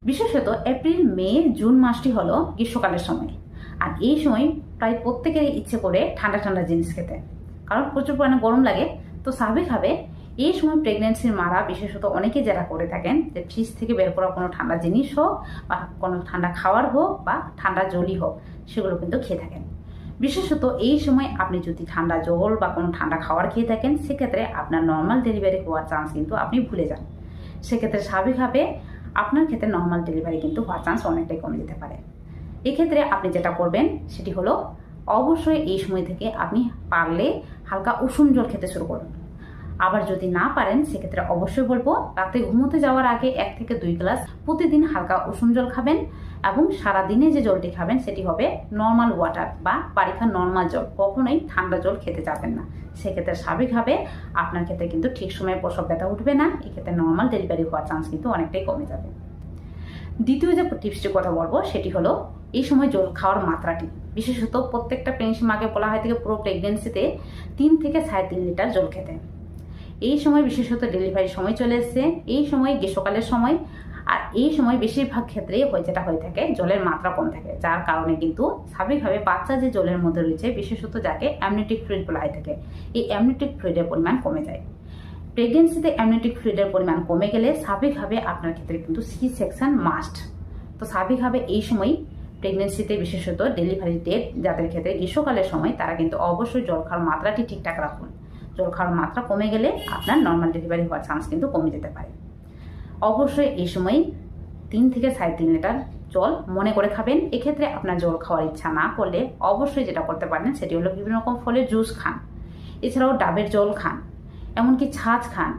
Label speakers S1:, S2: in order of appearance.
S1: বিশেষত এপ্রিল, মে, জুন মাসটি হলো গ্রীষ্মকালের সময়। আর এই সময় প্রায় প্রত্যেকেরই ইচ্ছে করে ঠান্ডা ঠান্ডা জিনিস খেতে, কারণ প্রচুর পরিমাণে গরম লাগে। তো স্বাভাবিকভাবে এই সময় প্রেগনেন্সির মারা বিশেষত অনেকে যারা করে থাকেন যে ফ্রিজ থেকে বের করা কোনো ঠান্ডা জিনিস হোক বা কোনো ঠান্ডা খাবার হোক বা ঠান্ডা জলই হোক, সেগুলো কিন্তু খেয়ে থাকেন। বিশেষত এই সময় আপনি যদি ঠান্ডা জল বা কোনো ঠান্ডা খাবার খেয়ে থাকেন, সেক্ষেত্রে আপনার নর্মাল ডেলিভারি হওয়ার চান্স কিন্তু আপনি ভুলে যান। সেক্ষেত্রে স্বাভাবিকভাবে আপনার ক্ষেত্রে নর্মাল ডেলিভারি কিন্তু হওয়ার চান্স অনেকটাই কমে যেতে পারে। এক্ষেত্রে আপনি যেটা করবেন সেটি হলো, অবশ্যই এই সময় থেকে আপনি পারলে হালকা উষুম জল খেতে শুরু করুন। আবার যদি না পারেন, সেক্ষেত্রে অবশ্যই বলবো রাতে ঘুমোতে যাওয়ার আগে 1 থেকে 2 গ্লাস প্রতিদিন হালকা উষুম জল খাবেন। এবং সারাদিনে যে জলটি খাবেন সেটি হবে নর্মাল ওয়াটার বা বাড়িখার নর্মাল জল, কখনোই ঠান্ডা জল খেতে যাবেন না। সেক্ষেত্রে স্বাভাবিকভাবে আপনার ক্ষেত্রে কিন্তু ঠিক সময়ে প্রসব ব্যথা উঠবে না। এক্ষেত্রে নর্মাল ডেলিভারি হওয়ার চান্স কিন্তু অনেকটাই কমে যাবে। দ্বিতীয় যে টিপসটির কথা বলবো সেটি হলো, এই সময় জল খাওয়ার মাত্রাটি। বিশেষত প্রত্যেকটা প্রেগনেন্সি মাকে বলা হয় থেকে পুরো প্রেগনেন্সিতে 3 থেকে 3.5 লিটার জল খেতে। এই সময় বিশেষত ডেলিভারির সময় চলে এসছে, এই সময় গ্রীষ্মকালের সময়। আর এই সময় বেশিরভাগ ক্ষেত্রেই যেটা হয়ে থাকে, জলের মাত্রা কম থাকে, যার কারণে কিন্তু স্বাভাবিকভাবে বাচ্চা যে জলের মধ্যে রয়েছে, বিশেষত যাকে অ্যামনিওটিক ফ্লুইড বলা হয়ে থাকে, এই অ্যামনিওটিক ফ্লুইডের পরিমাণ কমে যায়। প্রেগনেন্সিতে অ্যামনিওটিক ফ্লুইডের পরিমাণ কমে গেলে স্বাভাবিকভাবে আপনার ক্ষেত্রে কিন্তু সি সেকশন মাস্ট। তো স্বাভাবিকভাবে এই সময় প্রেগনেন্সিতে বিশেষত ডেলিভারি ডেট যাদের ক্ষেত্রে গ্রীষ্মকালের সময়, তারা কিন্তু অবশ্যই জল খাওয়ার মাত্রাটি ঠিকঠাক রাখুন। জল খাওয়ার মাত্রা কমে গেলে আপনার নর্মাল ডেলিভারি হওয়ার চান্স কিন্তু কমে যেতে পারে। অবশ্যই এই সময় 3 থেকে 3.5 লিটার জল মনে করে খাবেন। এক্ষেত্রে আপনার জল খাওয়ার ইচ্ছা না করলে অবশ্যই যেটা করতে পারেন সেটি হলো বিভিন্ন রকম ফলের জুস খান, এছাড়াও ডাবের জল খান, এমনকি ছাঁচ খান।